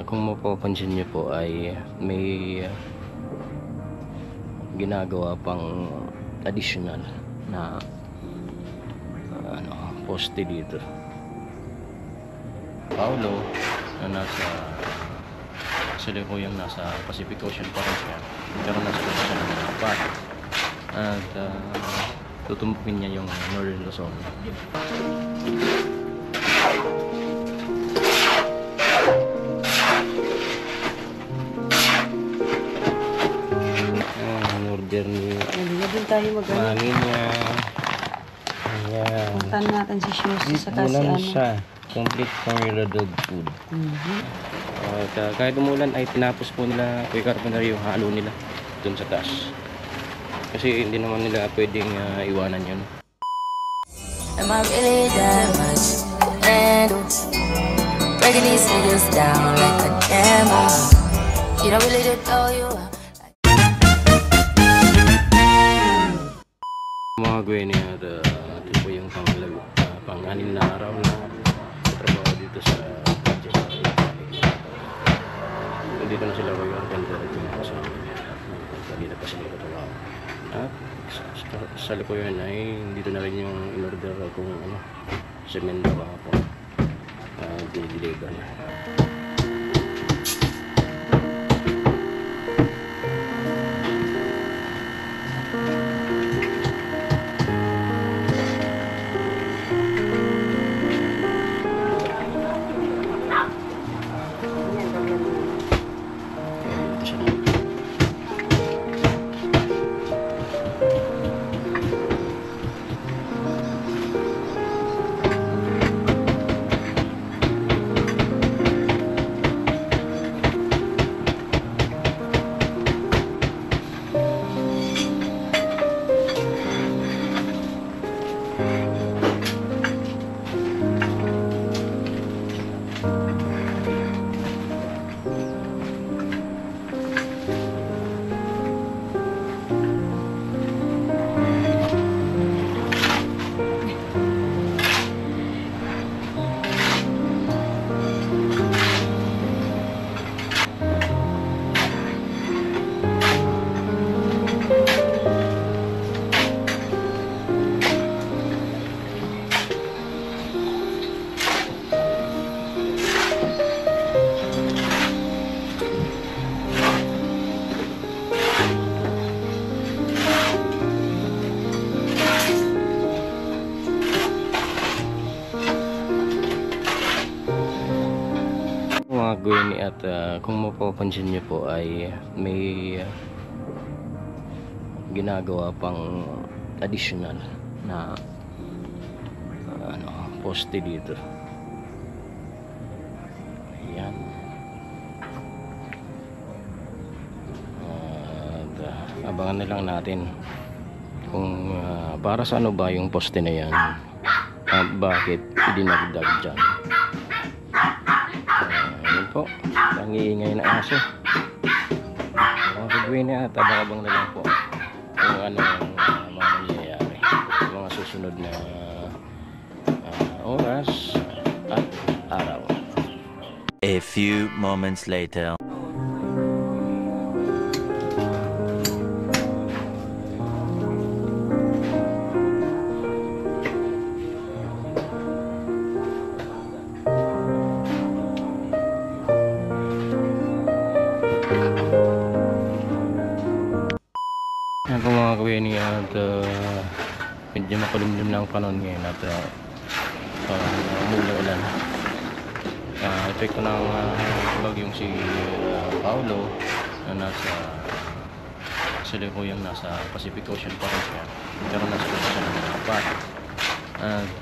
Kung mapapansin niyo po ay may ginagawa pang additional na poste dito. Paulo na nasa yung nasa Pacific Ocean pa rin siya, pero nasa Luzon ng dapat at tutumbukin niya yung Northern Luzon. Northern Hindi din tayo mangin niya. Ayan. Puntahan natin si Shoes sa kasi Ulan siya. Complete formula dog food. At kahit umulan ay tinapos po nila Kuya Carpenter yung halo nila dun sa taas. Kasi hindi naman nila pwedeng iwanan yun. Am I really that much to handle? Breaking these niggas down like a demo. You don't really know you are. Mga Gwenny at ito po yung pang-anim na araw na trabaho dito sa project. Dito na sila Kuya Carpenter at yung kasama. Dito pa sila trabaho. At sa likuyan ay dito na rin yung in-order kung semento po di-deliver na. Mga Gwenny at kung mapapansin niyo po ay may ginagawa pang additional na poste dito. Ayan. At abangan na lang natin kung para sa ano ba yung poste na yan at bakit dinagdag dyan. Yun po, ang iingay na aso. Mga kagwin at abang-abang na lang po kung ano ang mga nangyayari sa mga susunod na oras at araw. A few moments later. Yan po mga kawini at medyo makulimlim na ang panahon ngayon at mula ulan. Epekto ng bagyong si Paulo na nasa nasa Pacific Ocean pa rin siya, pero nasa Luzon ng dapat at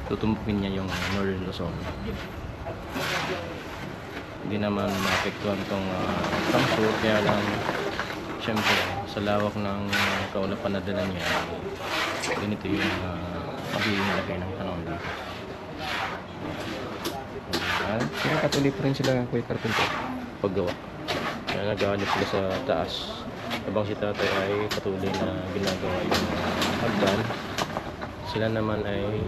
tutumbukin niya yung Northern Luzon. Hindi naman maapektuhan itong Kamsur, kaya lang siyempre sa lawak ng kaulapan na dala niya, ganito yung magiging lagay ng panahon dito. Kaya patuloy pa rin sila Kuya Carpenter paggawa. Kaya nag-aalip sila sa taas habang si tatay ay patuloy na ginagawa yung hagdan. Sila naman ay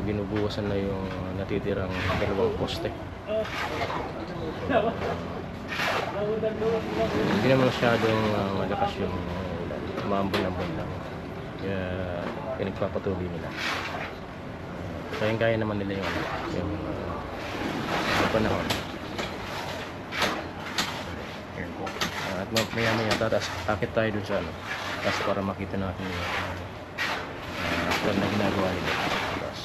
binubuwasan na yung natitirang dalawang poste. Hindi naman masyadong malakas yung ulan. Maambon-ambon lang. Kaya pinagpapatuloy nila. Kaya naman nila yung panahon. Ayan po. At maya-maya tatas akit tayo dun sa taas para makita natin yung actual na ginagawa nila. Taas.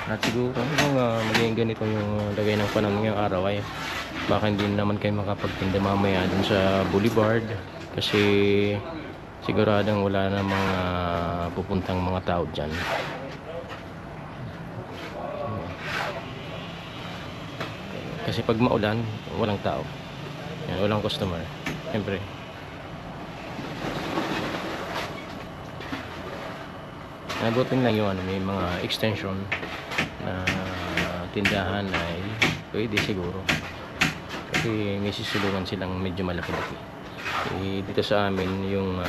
At siguro kung magiging ganito yung lagay ng panahon ngayong araw ay baka hindi naman kayo makapagtinda mamaya dun sa boulevard kasi siguradong wala na mga pupuntang mga tao dyan. Kasi pag maulan, walang tao. Yan, walang customer. Siyempre. Nabutin lang yung may mga extension na tindahan ay pwede siguro. Kasi may sisulungan silang medyo malaki-laki. Dito sa amin yung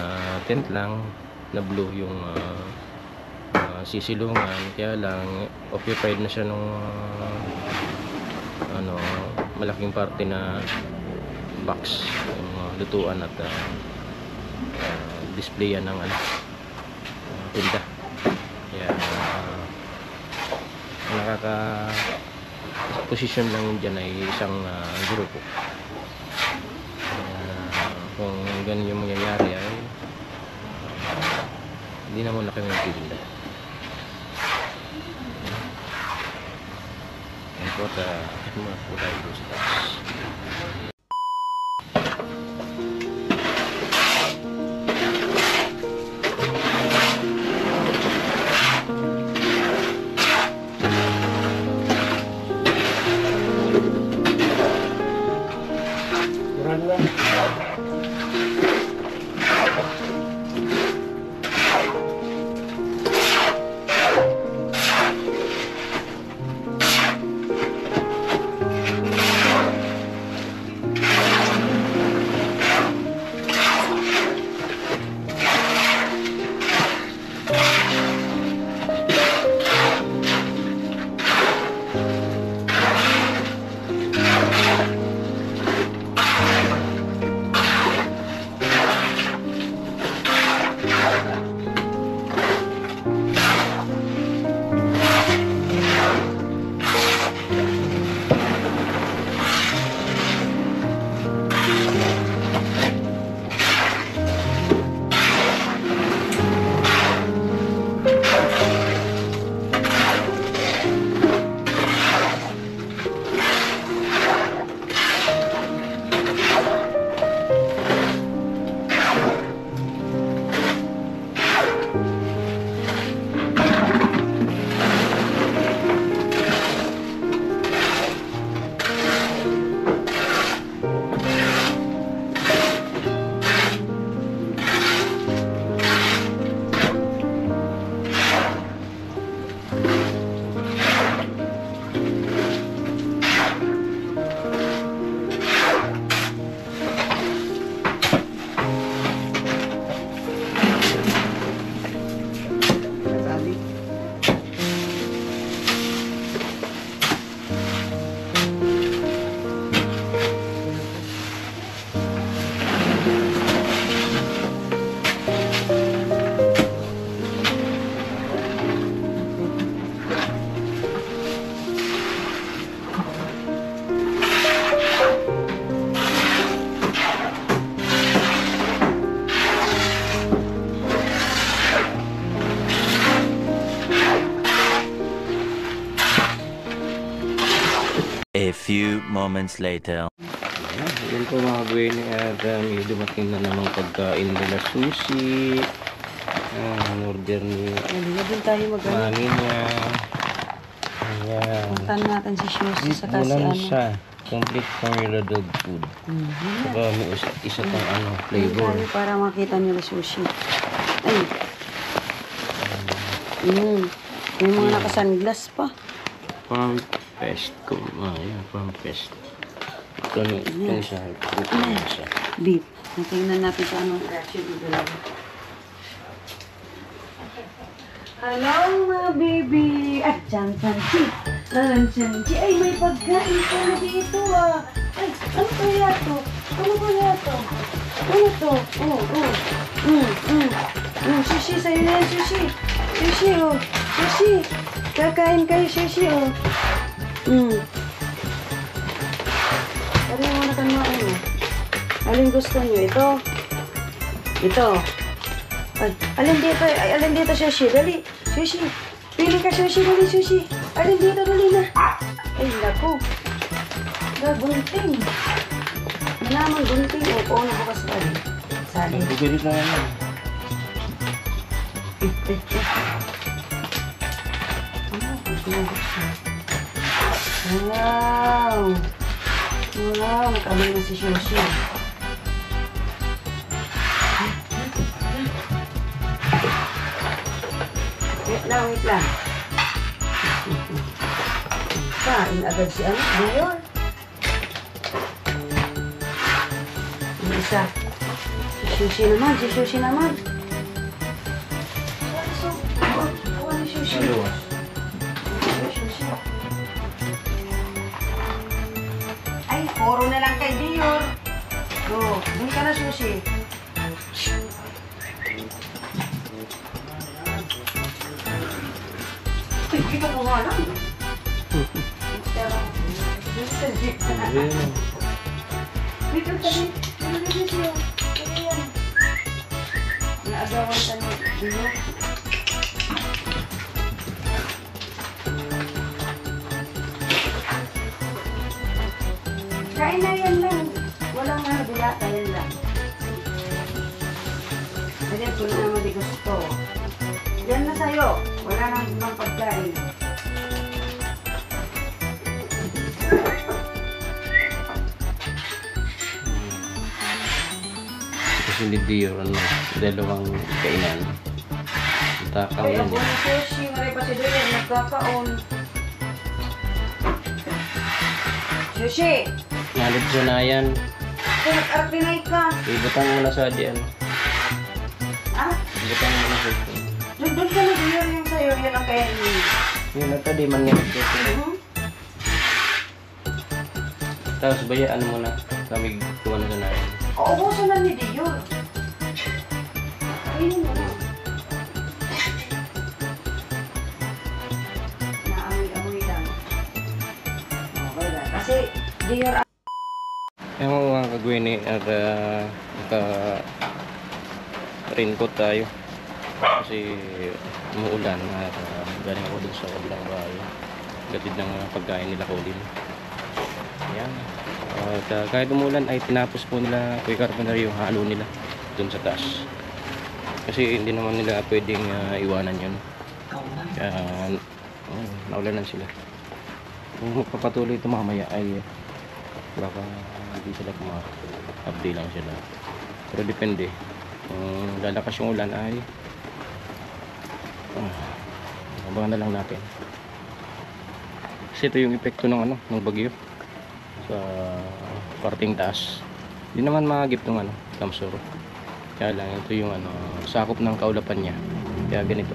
tent lang na blue yung sisilungan, kaya lang occupied na siya nung malaking parte na box yung lutuan at displayan ng tinda. Kaya nakaka position lang yun dyan ay isang grupo. Kung ganun yung mangyayari ay hindi na muna kami magtitinda. Yan po at muna po tayo doon sa taas. A few moments later. Yan po mga buwini at may dumating na namang pagkain nila sushi. Order ni Halika din tayo mami niya. Ayan. Puntan natin si Susie sa kasi Ulam siya. Complete formula dog food. Saka may isa pang flavor. Tayo para makita nila sushi. Ay. May mga naka-sunglass pa. Farm Fest ko. Ayan, Farm Fest. Ito siya. Ito siya. Beef. Natingnan natin sa anong presyo dito lang. Hello mga baby! At Johnson Tea. Sanji, ay may pagkain pa na dito ah. Ay, ano kaya to? Ano kaya to? Ano to? Sushi, sa'yo na yan, sushi. Sushi, oh. Sushi. Kakain kayo, sushi, oh. Pari mo na kanuan, oh. Alin gusto nyo? Ito? Ito. Ay, alin dito, sushi. Dali, sushi. Pili ka, sushi, dali, sushi. Alin dito, dali na. Ay, naku. Gunting. Naman, gunting. O, po na bukas pa rin. Sali. Bibilit na yan. Wow. Wow, nakabay na si Shoshi. Wait lang. Kain agad si ano, Dior. Yung isa. Si Sushi naman. Kuha ni Sushi. Sushi. Ay, puro na lang kay Dior. Oh, hindi ka na Sushi. Hindi ka kuha lang. Dito kami. Naagawan ka ni Dior. Kain na yan lang. Walang nabila, kain lang. Kasi kung na mo di gusto. Yan na sa'yo. Wala nang ibang pagkain. Kasi ni Dior, dalawang kainan. Takang Ay, yan. ako ni Sushi. Maray pa si Dior. Nagkakaon. Sushi! Nalid siya na yan. Nag-arpinay ka. Ibutang mo na sa diyan. Ah? Ibutang mo na sa diyan. Doon ka na Dior yung sa'yo. Yan ang kaya ni. Yun na tadi man nga. Tapos baya, ano mo na. Kami kuha na na yan. Uubusan na ni Dior. Ayun mo na. Naamoy-amoy lang. Okay lang. Kasi Dior Yung mga kagwini at naka-raincoat tayo kasi umuulan at galing ako dun sa kabilang bahay gatid ng pagkain nila Colin. Ayan. At kahit umulan ay tinapos po nila Kuya Carpenter yung halo nila dun sa taas kasi hindi naman nila pwedeng iwanan yun kaya naulanan sila. Kung magpapatuloy ito mamaya ay baka hindi sila update lang sila pero depende kung lalakas yung ulan ay abangan na lang natin kasi ito yung epekto ng ng bagyo sa parting taas. Hindi naman magagip ng Kamsur kaya lang ito yung sakop ng kaulapan niya kaya ganito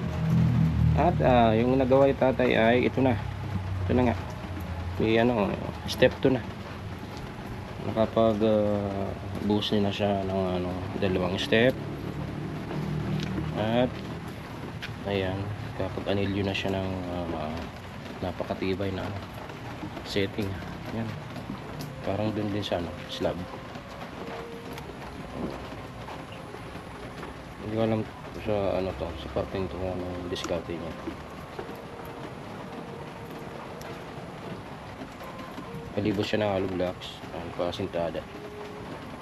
at yung nagawa ni tatay ay ito na nga may step 2 na nakapag buhos na siya ng dalawang step at ayan kapag anilyo na siya ng napakatibay na setting. Ayan parang dun din sa slab. Hindi ko alam sa sa parting to diskarte niya. Palibos siya ng hollow blocks pasintada.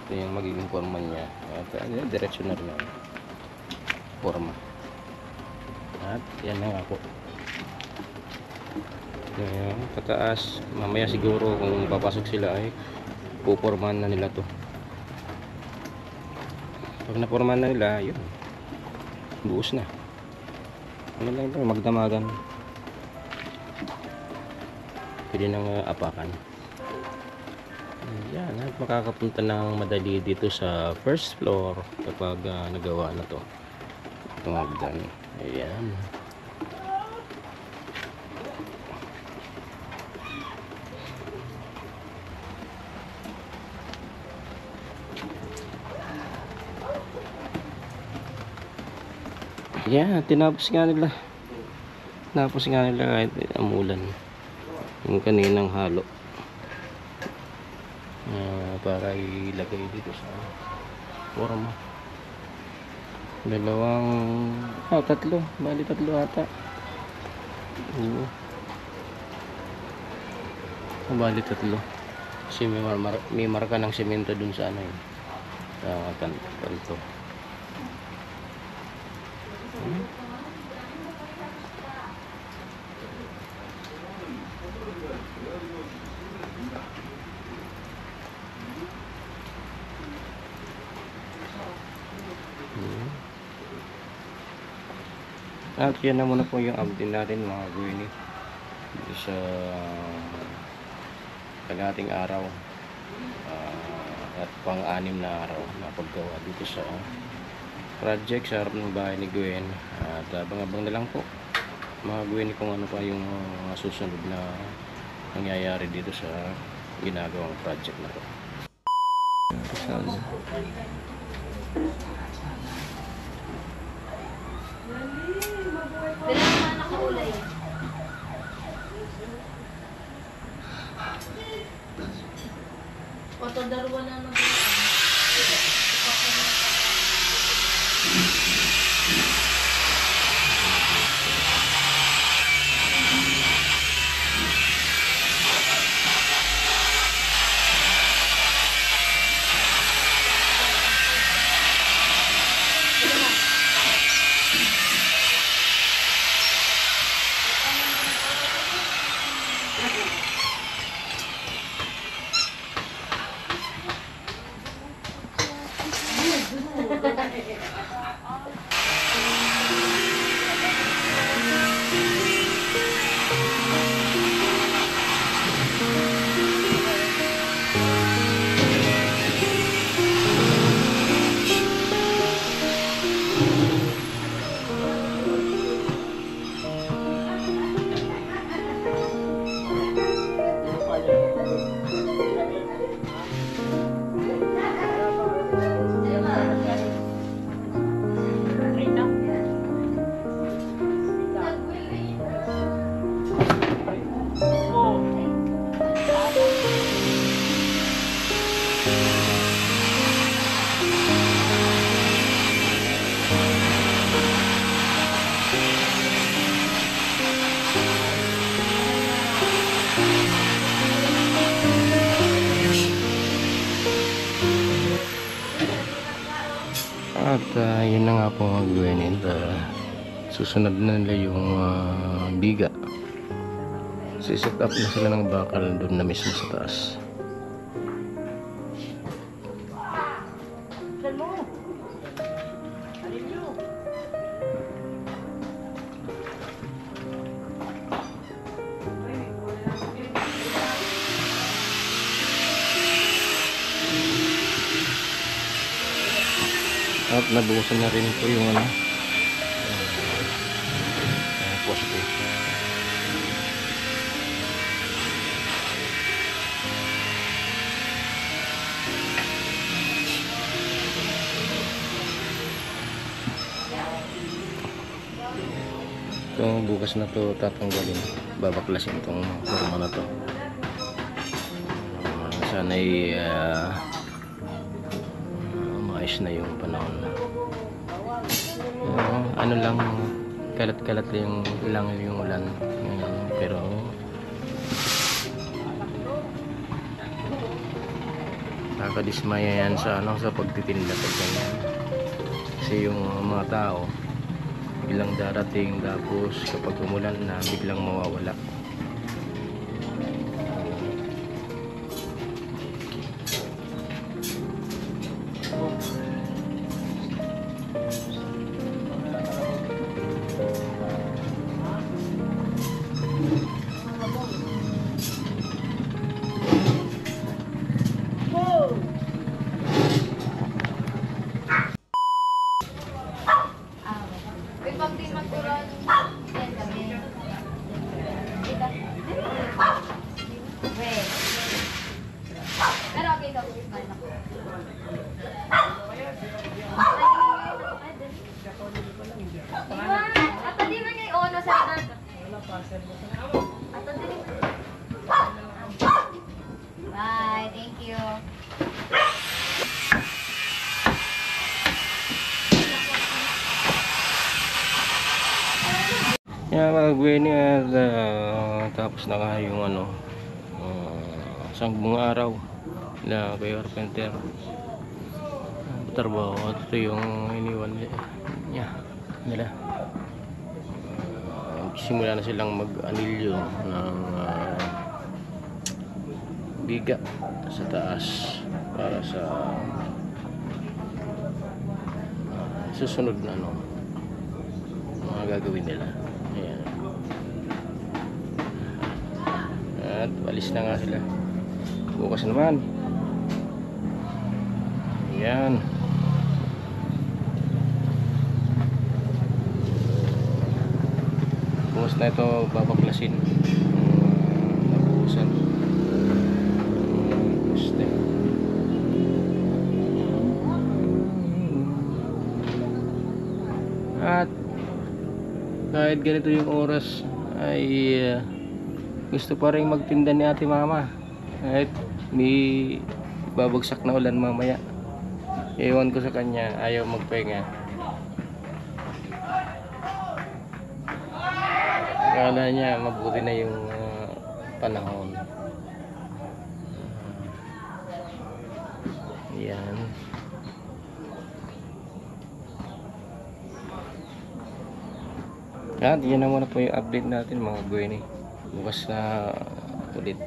Ito yung magiging forma niya at diretso na rin forma at yan na nga po. Ayan, pataas mamaya siguro kung papasok sila ay pupormahan na nila to. Pag napormahan na nila yun buos na ano lang ito magdamagan pwede nang apakan. Yan, at makakapunta ng madali dito sa first floor kapag nagawa na to itong hagdan. Ayan Yeah, tinapos nga nila. Tinapos nga nila kahit umulan. Yung kaninang halo. Para ilagay dito sa forma. Tatlo. Bali tatlo ata. Oo. Bali tatlo. Kasi may marka ng semento dun sa ano yun. Sa kanto. At yan na muna po yung update natin mga gawin sa kalahating araw at pang-anim na araw na paggawa dito sa project sa harap ng bahay ni Gwen. At abang-abang na lang po mga Gwen kung ano pa yung susunod na nangyayari dito sa ginagawang project na to. Darwa na naman. At yun na nga po mga Gwen. Susunod na nila yung biga. Siset up na sila ng bakal doon na mismo sa taas. At nabukasan na rin po yung poste. So bukas na to tatanggalin, babaklasin itong forma na to. Sana'y maayos na yung panahon. Ano lang, kalat-kalat lang yung ulan ngayon, pero nakakadismaya yan sa sa pagtitinda pag ganyan. Kasi yung mga tao biglang darating, tapos kapag umulan na biglang mawawala. Yeah, mga Gwenny, at tapos na nga yung isang buong araw na kay Carpenter trabaho. At ito yung iniwan nila. Simula na silang mag-anilyo ng biga sa taas para sa susunod na mga gagawin nila. Ayan. At alis na nga sila bukas naman. Ayan. Bukas na ito babaklasin. Nabuhusan. At kahit ganito yung oras ay gusto pa rin magtinda ni ate mama kahit may babagsak na ulan mamaya. Ewan ko sa kanya, ayaw magpahinga. Akala niya mabuti na yung panahon. Yan. At yan na muna po yung update natin mga Gwenny. Bukas na ulit.